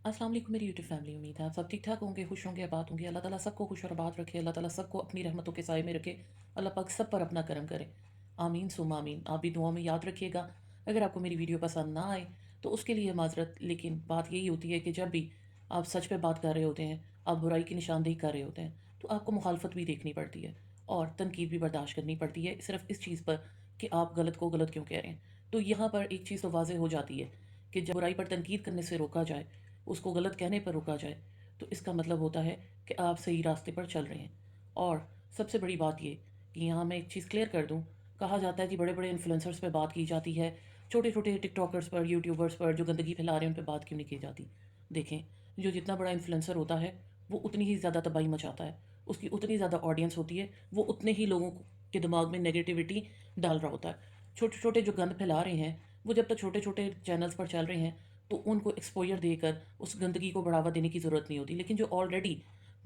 अस्सलाम वालेकुम मेरी यूट्यूब फैमिली। उम्मीद है आप सब ठीक ठाक होंगे, खुश होंगे, आबाद होंगे। अल्लाह ताला सबको खुश और आबाद रखे, अल्लाह ताला सबको अपनी रहमतों के साए में रखे, अल्लाह पाक सब पर अपना करम करे। आमीन सुम आमीन। आप भी दुआ में याद रखिएगा। अगर आपको मेरी वीडियो पसंद ना आए तो उसके लिए माजरत, लेकिन बात यही होती है कि जब भी आप सच पे बात कर रहे होते हैं, आप बुराई की निशानदेही कर रहे होते हैं, तो आपको मुखालफत भी देखनी पड़ती है और तनकीद भी बर्दाश्त करनी पड़ती है, सिर्फ इस चीज़ पर कि आप गलत को गलत क्यों कह रहे हैं। तो यहाँ पर एक चीज़ तो वाज़ेह हो जाती है कि जब बुराई पर तनकीद करने से रोका जाए, उसको गलत कहने पर रोका जाए, तो इसका मतलब होता है कि आप सही रास्ते पर चल रहे हैं। और सबसे बड़ी बात ये कि यहाँ मैं एक चीज़ क्लियर कर दूँ। कहा जाता है कि बड़े बड़े इन्फ्लुएंसर्स पे बात की जाती है, छोटे छोटे टिकटॉकर्स पर, यूट्यूबर्स पर जो गंदगी फैला रहे हैं उन पर बात क्यों नहीं की जाती। देखें, जो जितना बड़ा इन्फ्लुएंसर होता है वो उतनी ही ज़्यादा तबाही मचाता है, उसकी उतनी ज़्यादा ऑडियंस होती है, वो उतने ही लोगों के दिमाग में नेगेटिविटी डाल रहा होता है। छोटे छोटे जो गंद फैला रहे हैं वो जब तक छोटे छोटे चैनल्स पर चल रहे हैं तो उनको एक्सपोजर देकर उस गंदगी को बढ़ावा देने की ज़रूरत नहीं होती। लेकिन जो ऑलरेडी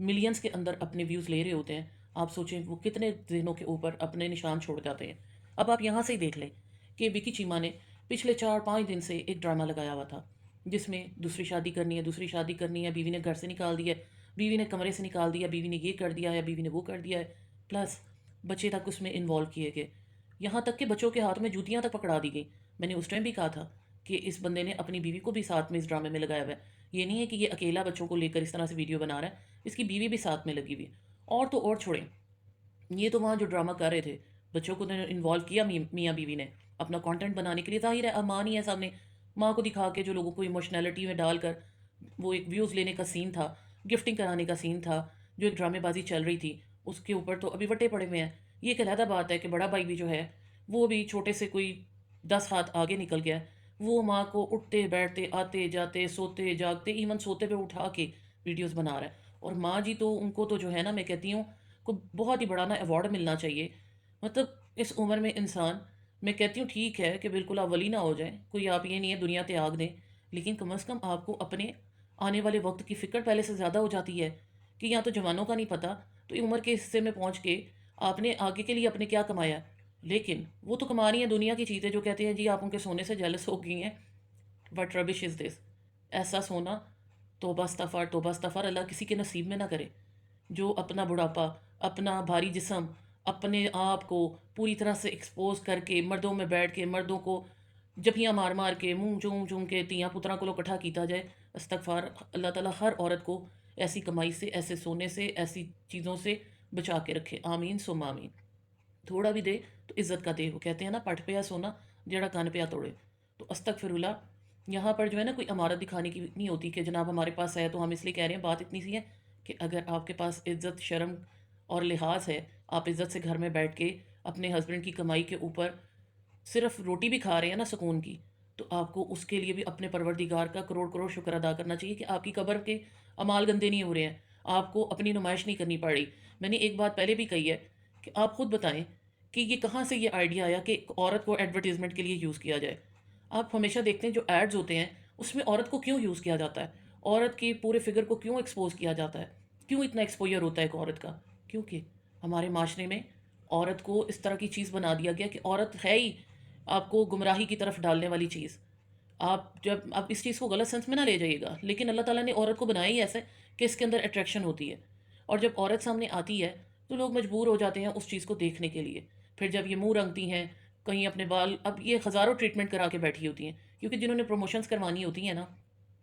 मिलियंस के अंदर अपने व्यूज़ ले रहे होते हैं, आप सोचें वो कितने दिनों के ऊपर अपने निशान छोड़ जाते हैं। अब आप यहाँ से ही देख लें कि विकी चीमा ने पिछले 4-5 दिन से एक ड्रामा लगाया हुआ था, जिसमें दूसरी शादी करनी है, दूसरी शादी करनी है, बीवी ने घर से निकाल दिया है, बीवी ने कमरे से निकाल दिया, बीवी ने ये कर दिया है, बीवी ने वो कर दिया है, प्लस बच्चे तक उसमें इन्वॉल्व किए गए। यहाँ तक कि बच्चों के हाथ में जूतियाँ तक पकड़ा दी गई। मैंने उस टाइम भी कहा था कि इस बंदे ने अपनी बीवी को भी साथ में इस ड्रामे में लगाया हुआ है। ये नहीं है कि ये अकेला बच्चों को लेकर इस तरह से वीडियो बना रहा है, इसकी बीवी भी साथ में लगी हुई है। और तो और छोड़ें, ये तो वहाँ जो ड्रामा कर रहे थे, बच्चों को इन्वॉल्व किया मियाँ बीवी ने अपना कंटेंट बनाने के लिए। ज़ाहिर है अब माँ नहीं है सामने, माँ को दिखा के जो लोगों को इमोशनैलिटी में डालकर वो एक व्यूज़ लेने का सीन था, गिफ्टिंग कराने का सीन था, जो एक ड्रामेबाजी चल रही थी, उसके ऊपर तो अभी वट्टे पड़े हुए हैं। ये एक अलहदा बात है कि बड़ा भाई भी जो है वो भी छोटे से कोई 10 हाथ आगे निकल गया है। वो माँ को उठते बैठते, आते जाते, सोते जागते, इवन सोते पे उठा के वीडियोस बना रहा है। और माँ जी तो उनको तो जो है ना, मैं कहती हूँ को बहुत ही बड़ा ना अवार्ड मिलना चाहिए। मतलब इस उम्र में इंसान, मैं कहती हूँ ठीक है कि बिल्कुल आप वली ना हो जाए, कोई आप ये नहीं है दुनिया त्याग दें, लेकिन कम से कम आपको अपने आने वाले वक्त की फ़िक्र पहले से ज़्यादा हो जाती है कि यहाँ तो जवानों का नहीं पता, तो ये उम्र के हिस्से में पहुँच के आपने आगे के लिए अपने क्या कमाया है। लेकिन वो तो कमा रही हैं दुनिया की चीज़ें, जो कहते हैं जी आप उनके सोने से जेलस हो गई हैं। What rubbish is this. ऐसा सोना, तौबा इस्तग़फ़ार, अल्लाह किसी के नसीब में ना करे। जो अपना बुढ़ापा, अपना भारी जिस्म, अपने आप को पूरी तरह से एक्सपोज करके मर्दों में बैठ के मर्दों को जफियाँ मार मार के मुंह चूम चूम के तियाँ पुत्रा को इकट्ठा किया जाए। इस्तग़फ़ार, अल्लाह ताला हर औरत को ऐसी कमाई से, ऐसे सोने से, ऐसी चीज़ों से बचा के रखे। आमीन सुम आमीन। थोड़ा भी दे तो इज्जत का दे। वो कहते हैं ना, पट पे या सोना जड़ा कान पे या तोड़े। तो अस्तगफिरुल्लाह, यहाँ पर जो है ना कोई अमारत दिखाने की नहीं होती कि जनाब हमारे पास है तो हम इसलिए कह रहे हैं। बात इतनी सी है कि अगर आपके पास इज्जत, शर्म और लिहाज है, आप इज्जत से घर में बैठ के अपने हस्बैंड की कमाई के ऊपर सिर्फ रोटी भी खा रहे हैं ना सुकून की, तो आपको उसके लिए भी अपने परवरदिगार का करोड़ करोड़ शुक्र अदा करना चाहिए कि आपकी कब्र के अमाल गंदे नहीं हो रहे हैं, आपको अपनी नुमाइश नहीं करनी पड़ रही। मैंने एक बात पहले भी कही है कि आप खुद बताएं कि ये कहाँ से ये आइडिया आया कि एक औरत को एडवर्टीज़मेंट के लिए यूज़ किया जाए। आप हमेशा देखते हैं जो एड्स होते हैं उसमें औरत को क्यों यूज़ किया जाता है, औरत की पूरे फिगर को क्यों एक्सपोज किया जाता है, क्यों इतना एक्सपोजर होता है एक औरत का। क्योंकि हमारे माशरे में औरत को इस तरह की चीज़ बना दिया गया कि औरत है ही आपको गुमराही की तरफ डालने वाली चीज़। आप इस चीज़ को गलत सेंस में ना ले जाइएगा, लेकिन अल्लाह ताला ने औरत को बनाया ही ऐसे कि इसके अंदर अट्रैक्शन होती है। और जब औरत सामने आती है तो लोग मजबूर हो जाते हैं उस चीज़ को देखने के लिए। फिर जब ये मुंह रंगती हैं, कहीं अपने बाल, अब ये हज़ारों ट्रीटमेंट करा के बैठी होती हैं, क्योंकि जिन्होंने प्रमोशंस करवानी होती हैं ना,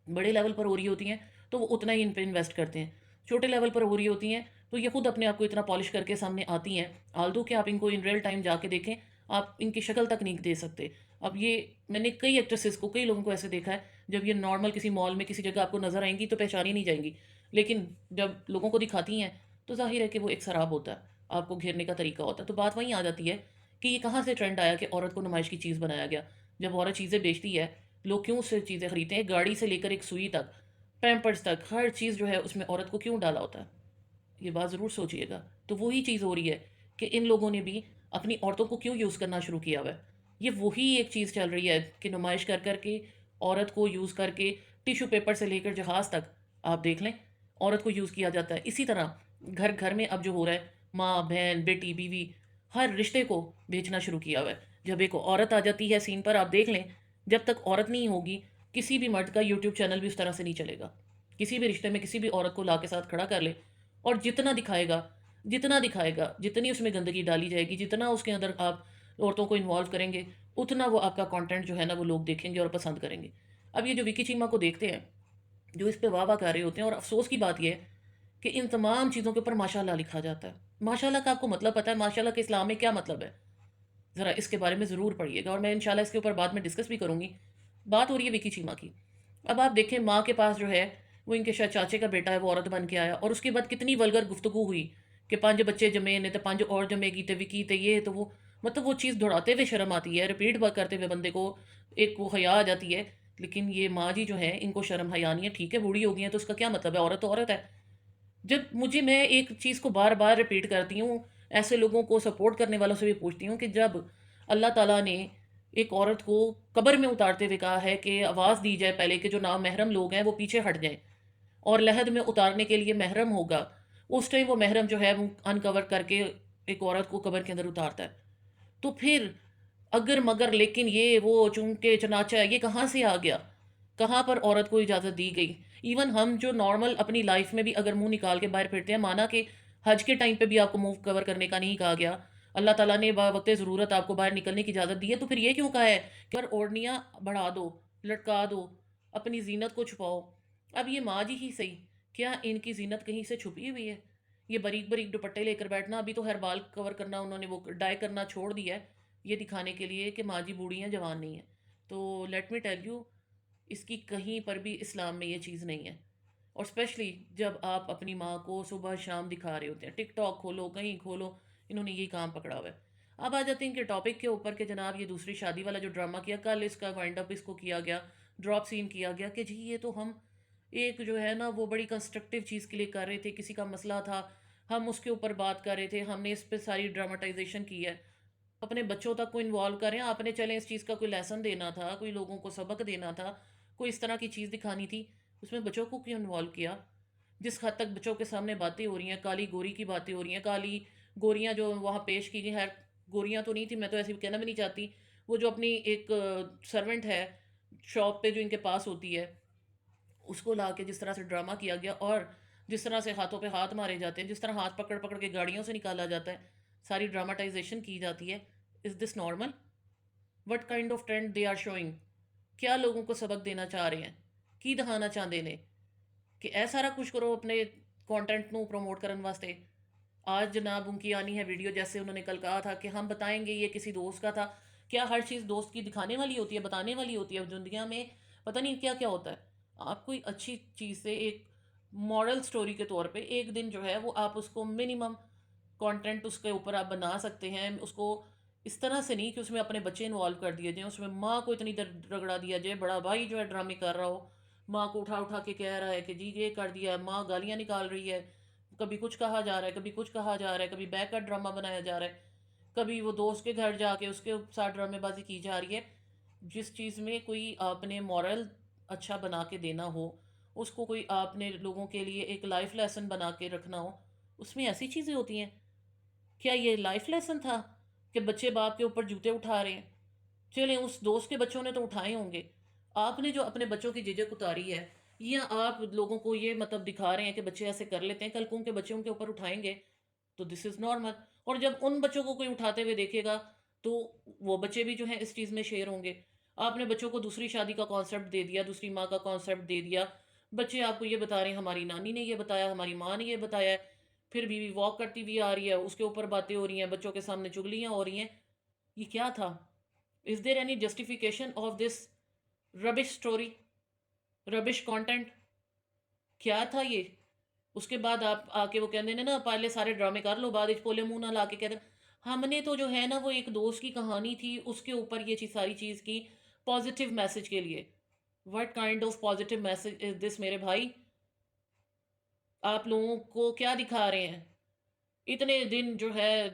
बड़े लेवल पर हो रही होती हैं, तो वो उतना ही इन पे इन्वेस्ट करते हैं। छोटे लेवल पर हो रही होती हैं तो ये खुद अपने आप को इतना पॉलिश करके सामने आती हैं, आल्दो कि आप इनको इन रियल टाइम जाके देखें, आप इनकी शक्ल तक नहीं दे सकते। अब ये, मैंने कई एक्ट्रेसेस को, कई लोगों को ऐसे देखा है, जब ये नॉर्मल किसी मॉल में किसी जगह आपको नज़र आएंगी तो पहचानी नहीं जाएंगी, लेकिन जब लोगों को दिखाती हैं तो जाहिर है कि वो एक शराब होता है, आपको घेरने का तरीका होता है। तो बात वहीं आ जाती है कि ये कहाँ से ट्रेंड आया कि औरत को नुमाइश की चीज़ बनाया गया। जब औरत चीज़ें बेचती है, लोग क्यों उससे चीज़ें खरीदते हैं, गाड़ी से लेकर एक सुई तक, पैम्पर्स तक, हर चीज़ जो है उसमें औरत को क्यों डाला होता है। ये बात ज़रूर सोचिएगा। तो वही चीज़ हो रही है कि इन लोगों ने भी अपनी औरतों को क्यों यूज़ करना शुरू किया हुआ है। ये वही एक चीज़ चल रही है कि नुमाइश कर कर के, औरत को यूज़ करके, टिश्यू पेपर से लेकर जहाज़ तक आप देख लें, औरत को यूज़ किया जाता है। इसी तरह घर घर में अब जो हो रहा है, माँ बहन बेटी बीवी, हर रिश्ते को बेचना शुरू किया हुआ है। जब एक औरत आ जाती है सीन पर, आप देख लें, जब तक औरत नहीं होगी کسی بھی مرد کا یوٹیوب چینل بھی اس طرح سے نہیں چلے گا. کسی بھی رشتے میں کسی بھی عورت کو لا کے ساتھ کھڑا کر لے اور جتنا دکھائے گا جتنی اس میں گندگی ڈالی جائے گی، جتنا اس کے اندر آپ عورتوں کو انوالو کریں گے، اتنا وہ آپ کا کانٹینٹ جو ہے نا وہ لوگ دیکھیں گے اور پسند کریں گے. اب یہ جو وکی چیما کو دیکھتے ہیں، جو اس پہ واہ واہ کر رہے ہوتے ہیں، اور افسوس کی بات یہ ہے کہ ان تمام چیزوں کے اوپر ماشاء اللہ لکھا جاتا ہے. ماشاء اللہ کا آپ کو مطلب پتہ ہے؟ ماشاء اللہ کے اسلام میں کیا مطلب ہے؟ ذرا اس کے بارے میں ضرور پڑھیے گا، اور میں انشاءاللہ اس کے اوپر بعد میں ڈسکس بھی کروں گی. بات ہو رہی ہے وکی چیما کی. اب آپ دیکھیں ماں کے پاس جو ہے وہ ان کے شاید چاچے کا بیٹا ہے، وہ عورت بن کے آیا، اور اس کے بعد کتنی ولگر گفتگو ہوئی کہ 5 بچے جمے نے تو 5 اور جمے گی تے وکی تے یہ تو وہ. مطلب وہ چیز دہراتے ہوئے شرم آتی ہے، ریپیٹ کرتے ہوئے بندے کو ایک وہ حیا آ جاتی ہے. لیکن یہ ماں جی جو ہے ان کو شرم حیا نہیں ہے. ٹھیک ہے بوڑھی ہو گئی ہیں تو اس کا کیا مطلب ہے؟ عورت تو عورت ہے. جب میں ایک چیز کو بار بار ریپیٹ کرتی ہوں، ایسے لوگوں کو سپورٹ کرنے والوں سے بھی پوچھتی ہوں کہ جب اللہ تعالیٰ نے ایک عورت کو قبر میں اتارتے ہوئے کہا ہے کہ آواز دی جائے پہلے کہ جو نامحرم لوگ ہیں وہ پیچھے ہٹ جائیں، اور لحد میں اتارنے کے لیے محرم ہوگا، اس ٹائم وہ محرم جو ہے وہ انکور کر کے ایک عورت کو قبر کے اندر اتارتا ہے. تو پھر اگر مگر لیکن یہ وہ چونکہ چنانچہ یہ کہاں سے آ گیا؟ کہاں پر عورت کو اجازت دی گئی؟ ایون ہم جو نارمل اپنی لائف میں بھی اگر منہ نکال کے باہر پھرتے ہیں، مانا کہ حج کے ٹائم پہ بھی آپ کو منہ کور کرنے کا نہیں کہا گیا، اللہ تعالیٰ نے وقت ضرورت آپ کو باہر نکلنے کی اجازت دی ہے، تو پھر یہ کیوں کہا ہے کہ اوڑھنیاں بڑھا دو، لٹکا دو، اپنی زینت کو چھپاؤ؟ اب یہ ماں جی ہی صحیح، کیا ان کی زینت کہیں سے چھپی ہوئی ہے؟ یہ باریک باریک دوپٹے لے کر بیٹھنا، ابھی تو ہر بال کور کرنا انہوں نے وہ ڈائی کرنا چھوڑ دیا ہے، یہ دکھانے کے لیے کہ ماں جی بوڑھی ہیں، جوان نہیں ہیں. تو لیٹ می ٹیل یو، اس کی کہیں پر بھی اسلام میں یہ چیز نہیں ہے. اور اسپیشلی جب آپ اپنی ماں کو صبح شام دکھا رہے ہوتے ہیں، ٹک ٹاک کھولو، کہیں کھولو، انہوں نے یہی کام پکڑا ہوا ہے. اب آ جاتے ہیں کہ ٹاپک کے اوپر کہ جناب یہ دوسری شادی والا جو ڈرامہ کیا، کل اس کا وائنڈ اپ اس کو کیا گیا، ڈراپ سین کیا گیا کہ جی یہ تو ہم ایک جو ہے نا وہ بڑی کنسٹرکٹیو چیز کے لیے کر رہے تھے، کسی کا مسئلہ تھا، ہم اس کے اوپر بات کر رہے تھے، ہم نے اس پہ ساری ڈرامٹائزیشن کی ہے. اپنے بچوں تک کو انوالو کریں، آپ نے چلیں اس چیز کا کوئی لیسن دینا تھا، کوئی لوگوں کو سبق دینا تھا، کوئی اس طرح کی چیز دکھانی تھی، اس میں بچوں کو کیوں انوالو کیا؟ جس حد تک بچوں کے سامنے باتیں ہو رہی ہیں، کالی گوری کی باتیں ہو رہی ہیں، کالی گوریاں جو وہاں پیش کی گئی ہیں، گوریاں تو نہیں تھی، میں تو ایسے کہنا بھی نہیں چاہتی، وہ جو اپنی ایک سرونٹ ہے شاپ پہ جو ان کے پاس ہوتی ہے، اس کو لا کے جس طرح سے ڈرامہ کیا گیا، اور جس طرح سے ہاتھوں پہ ہاتھ مارے جاتے ہیں، جس طرح ہاتھ پکڑ پکڑ کے گاڑیوں سے نکالا جاتا ہے، ساری ڈراماٹائزیشن کی جاتی ہے. Is this normal? What kind of trend they are showing? کیا لوگوں کو سبق دینا چاہ رہے ہیں؟ کی دکھانا چاہتے نے کہ اے سارا کچھ کرو اپنے کانٹینٹ نو پروموٹ کرنے واسطے. آج جناب ان کی آنی ہے ویڈیو، جیسے انہوں نے کل کہا تھا کہ ہم بتائیں گے یہ کسی دوست کا تھا. کیا ہر چیز دوست کی دکھانے والی ہوتی ہے، بتانے والی ہوتی ہے؟ دنیا میں پتہ نہیں کیا کیا ہوتا ہے. آپ کوئی اچھی چیز سے ایک مورل سٹوری کے طور پہ ایک دن جو ہے وہ آپ اس کو منیمم کانٹینٹ اس کے اوپر آپ بنا سکتے ہیں. اس کو اس طرح سے نہیں کہ اس میں اپنے بچے انوالو کر دیے جائیں، اس میں ماں کو اتنی رگڑا دیا جائے، بڑا بھائی جو ہے ڈرامے کر رہا ہو، ماں کو اٹھا اٹھا کے کہہ رہا ہے کہ جی یہ کر دیا ہے، ماں گالیاں نکال رہی ہے، کبھی کچھ کہا جا رہا ہے، کبھی کچھ کہا جا رہا ہے، کبھی بیک کا ڈرامہ بنایا جا رہا ہے، کبھی وہ دوست کے گھر جا کے اس کے ساتھ ڈرامے بازی کی جا رہی ہے. جس چیز میں کوئی آپ نے مورل اچھا بنا کے دینا ہو، اس کو کوئی آپ نے لوگوں کے لیے ایک لائف لیسن بنا کے رکھنا ہو، اس میں ایسی چیزیں ہوتی ہیں. کیا یہ لائف لیسن تھا کہ بچے باپ کے اوپر جوتے اٹھا رہے ہیں؟ چلیں اس دوست کے بچوں نے تو اٹھائے ہوں گے، آپ نے جو اپنے بچوں کی جھجک اتاری ہے، یا آپ لوگوں کو یہ مطلب دکھا رہے ہیں کہ بچے ایسے کر لیتے ہیں، کل کو ان کے بچے ان کے اوپر اٹھائیں گے تو دس از نارمل. اور جب ان بچوں کو کوئی اٹھاتے ہوئے دیکھے گا تو وہ بچے بھی جو ہیں اس چیز میں شیئر ہوں گے. آپ نے بچوں کو دوسری شادی کا کانسیپٹ دے دیا، دوسری ماں کا کانسیپٹ دے دیا، بچے آپ کو یہ بتا رہے ہیں ہماری نانی نے یہ بتایا، ہماری ماں نے یہ بتایا ہے، پھر بیوی واک کرتی ہوئی آ رہی ہے، اس کے اوپر باتیں ہو رہی ہیں، بچوں کے سامنے چگلیاں ہو رہی ہیں. یہ کیا تھا؟ Is there any justification of this rubbish story, ربش کانٹینٹ؟ کیا تھا یہ؟ اس کے بعد آپ آ کے وہ کہتے ہیں نا پہلے سارے ڈرامے کر لو، بعد پولے منہ نہ لا کے کہتے ہیں ہم نے تو جو ہے نا وہ ایک دوست کی کہانی تھی اس کے اوپر یہ چیز ساری چیز کی پازیٹیو میسج کے لیے. What kind of positive message is this میرے بھائی؟ آپ لوگوں کو کیا دکھا رہے ہیں؟ اتنے دن جو ہے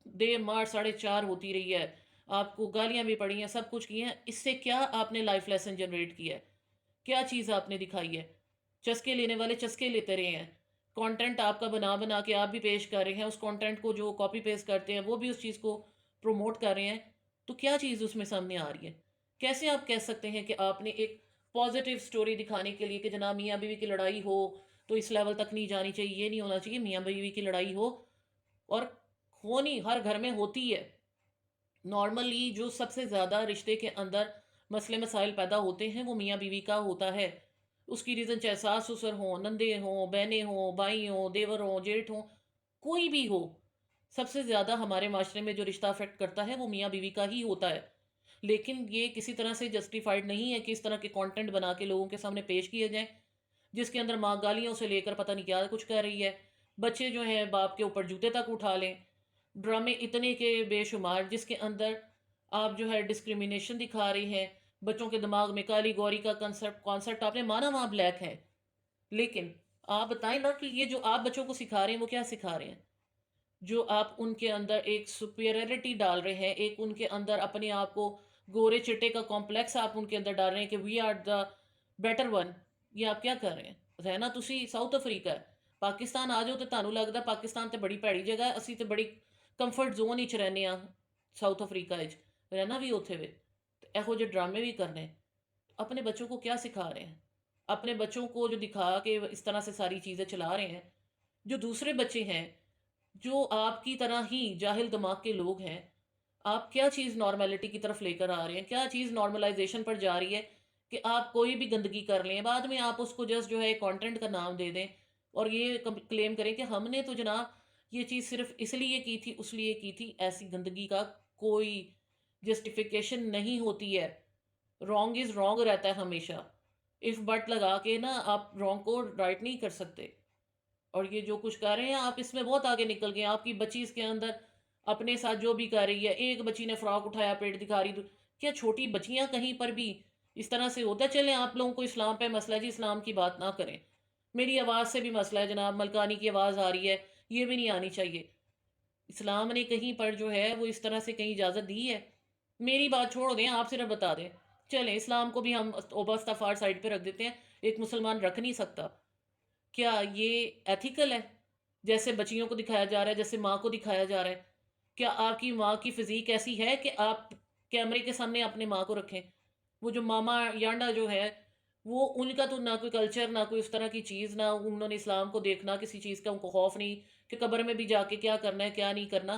دیر مار 4:30 ہوتی رہی ہے، آپ کو گالیاں بھی پڑی ہیں، سب کچھ کی ہیں، اس سے کیا آپ نے لائف لیسن جنریٹ کیا ہے؟ کیا چیز آپ نے دکھائی ہے؟ چسکے لینے والے چسکے لیتے رہے ہیں، کانٹینٹ آپ کا بنا بنا کے آپ بھی پیش کر رہے ہیں، اس کانٹینٹ کو جو کاپی پیسٹ کرتے ہیں وہ بھی اس چیز کو پروموٹ کر رہے ہیں. تو کیا چیز اس میں سامنے آ رہی ہے؟ کیسے آپ کہہ سکتے ہیں کہ آپ نے ایک پازیٹیو سٹوری دکھانے کے لیے کہ جناب میاں بیوی کی لڑائی ہو تو اس لیول تک نہیں جانی چاہیے، یہ نہیں ہونا چاہیے، میاں بیوی کی لڑائی ہو اور ہونی ہر گھر میں ہوتی ہے۔ نارملی جو سب سے زیادہ رشتے کے اندر مسئلے مسائل پیدا ہوتے ہیں وہ میاں بیوی کا ہوتا ہے۔ اس کی ریزن چاہے ساس سسر ہوں، نندے ہوں، بہنیں ہوں، بھائی ہوں، دیور ہوں، جیٹھ ہوں، کوئی بھی ہو، سب سے زیادہ ہمارے معاشرے میں جو رشتہ افیکٹ کرتا ہے وہ میاں بیوی کا ہی ہوتا ہے۔ لیکن یہ کسی طرح سے جسٹیفائیڈ نہیں ہے کہ اس طرح کے کانٹینٹ بنا کے لوگوں کے سامنے پیش کیے جائیں جس کے اندر ماں گالیوں سے لے کر پتہ نہیں کیا کچھ کہہ رہی ہے، بچے جو ہیں باپ کے اوپر جوتے تک اٹھا لیں، ڈرامے اتنے کے بے شمار جس کے اندر آپ جو ہے ڈسکریمنیشن دکھا رہی ہیں، بچوں کے دماغ میں کالی گوری کا کانسیپٹ آپ نے مانا وہاں بلیک ہے، لیکن آپ بتائیں نا کہ یہ جو آپ بچوں کو سکھا رہے ہیں وہ کیا سکھا رہے ہیں؟ جو آپ ان کے اندر ایک سپیریورٹی ڈال رہے ہیں، ایک ان کے اندر اپنے آپ کو گورے چٹے کا کمپلیکس آپ ان کے اندر ڈال رہے ہیں کہ we are the better one, یہ آپ کیا کر رہے ہیں؟ رہنا تسی ساؤتھ افریقہ ہے، پاکستان آ جاؤ تو تانوں لگتا پاکستان تے بڑی پیڑی جگہ ہے، اسی تے بڑی ਕੰਫਰਟ ਜ਼ੋਨ ਵਿੱਚ ਰਹਿੰਦੇ ਆ ਸਾਊਥ ਅਫਰੀਕਾ ਵਿੱਚ ਰਹਿਣਾ ਵੀ ਉੱਥੇ ਵੇ ਤੇ ਇਹੋ ਜਿਹੇ ड्रामे भी करने अपने बच्चों को क्या सिखा रहे हैं? अपने बच्चों को जो दिखा के इस तरह से सारी चीज़ें चला रहे हैं, जो दूसरे बच्चे हैं जो आपकी तरह ही जाहिल दिमाग के लोग हैं, आप क्या चीज़ नॉर्मेलिटी की तरफ लेकर आ रहे हैं, क्या चीज़ नॉर्मलाइजेशन पर जा रही है कि आप कोई भी गंदगी कर लें, बाद में आप उसको जस्ट जो है कंटेंट का नाम दे दें और ये क्लेम करें कि हमने तो जनाब ये चीज़ सिर्फ इसलिए की थी उसलिए की थी। ऐसी गंदगी का कोई जस्टिफिकेशन नहीं होती है। रॉन्ग इज़ रॉन्ग रहता है हमेशा। इफ़ बट लगा के ना आप रॉन्ग को राइट नहीं कर सकते। और ये जो कुछ कर रहे हैं आप इसमें बहुत आगे निकल गए। आपकी बच्ची इसके अंदर अपने साथ जो भी कर रही है, एक बच्ची ने फ्रॉक उठाया पेट दिखा रही, क्या छोटी बच्चियां कहीं पर भी इस तरह से होता है? चलें आप लोगों को इस्लाम पे मसला है जी, इस्लाम की बात ना करें। मेरी आवाज़ से भी मसला है जनाब, मलकानी की आवाज़ आ रही है, ये भी नहीं आनी चाहिए। इस्लाम ने कहीं पर जो है वो इस तरह से कहीं इजाज़त दी है? मेरी बात छोड़ दें, आप सिर्फ बता दें। चलें इस्लाम को भी हम तौबा इस्तग़फ़ार साइड पे रख देते हैं, एक मुसलमान रख नहीं सकता। क्या ये एथिकल है? जैसे बच्चियों को दिखाया जा रहा है, जैसे माँ को दिखाया जा रहा है। क्या आपकी माँ की फिज़ीक ऐसी है कि आप कैमरे के सामने अपने माँ को रखें? वो जो मामा यांडा जो है, वो उनका तो ना कोई कल्चर, ना कोई उस तरह की चीज़, ना उन्होंने इस्लाम को देखना, किसी चीज़ का उनको खौफ नहीं कि कब्र में भी जाके क्या करना है, क्या नहीं करना।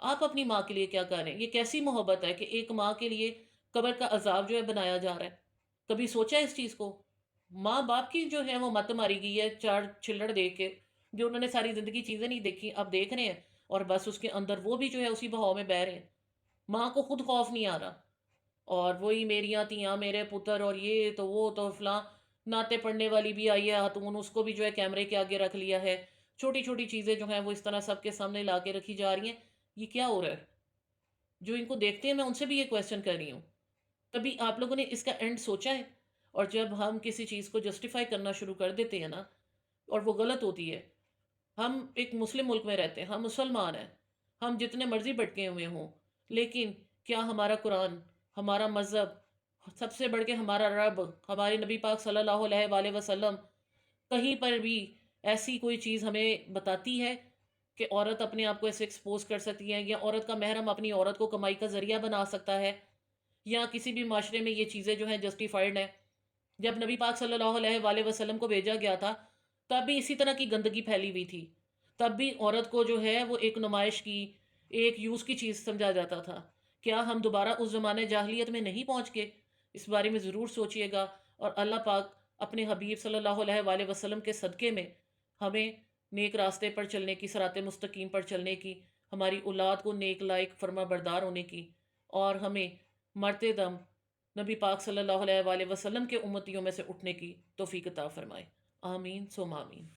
आप अपनी माँ के लिए क्या कर रहे हैं? ये कैसी मोहब्बत है कि एक माँ के लिए कब्र का अज़ाब जो है बनाया जा रहा है? कभी सोचा है इस चीज़ को? माँ बाप की जो है वो मत मारी गई है चार छिल्लड़ दे के, जो उन्होंने सारी ज़िंदगी चीज़ें नहीं देखी, अब देख रहे हैं और बस उसके अंदर वो भी जो है उसी बहाव में बह रहे हैं। माँ को खुद खौफ नहीं आ रहा और वही मेरियां तियां मेरे पुत्र और ये तो वो तो फलां, नाते पढ़ने वाली भी आई है खातून, उसको भी जो है कैमरे के आगे रख लिया है। छोटी छोटी चीज़ें जो हैं वो इस तरह सबके सामने ला के रखी जा रही हैं। ये क्या हो रहा है? जो इनको देखते हैं मैं उनसे भी ये क्वेश्चन कर रही हूँ, कभी आप लोगों ने इसका एंड सोचा है? और जब हम किसी चीज़ को जस्टिफाई करना शुरू कर देते हैं ना और वो गलत होती है, हम एक मुस्लिम मुल्क में रहते हैं, हम मुसलमान हैं, हम जितने मर्जी भटके हुए हों, लेकिन क्या हमारा कुरान, हमारा मज़हब, सबसे बढ़ के हमारा रब, हमारे नबी पाक सल्लल्लाहु अलैहि वसल्लम कहीं पर भी ऐसी कोई चीज़ हमें बताती है कि औरत अपने आप को ऐसे एक्सपोज कर सकती है, या औरत का महरम अपनी औरत को कमाई का ज़रिया बना सकता है, या किसी भी माशरे में ये चीज़ें जो हैं जस्टिफाइड हैं? जब नबी पाक सल्लल्लाहु अलैहि वसल्लम को भेजा गया था तब भी इसी तरह की गंदगी फैली हुई थी, तब भी औरत को जो है वो एक नुमाइश की, एक यूज़ की चीज़ समझा जाता था। क्या हम दोबारा उस ज़माने जाहिलियत में नहीं पहुँच गए? इस बारे में ज़रूर सोचिएगा और अल्लाह पाक अपने हबीब सल्लल्लाहु अलैहि वसल्लम के सदक़े में हमें नेक रास्ते पर चलने की, सिराते मुस्तकीम पर चलने की, हमारी औलाद को नेक लायक फर्मा बरदार होने की, और हमें मरते दम नबी पाक सल्लल्लाहु अलैहि वसल्लम के उम्मतियों में से उठने की तौफीक अता फरमाए। आमीन सुम्मा आमीन।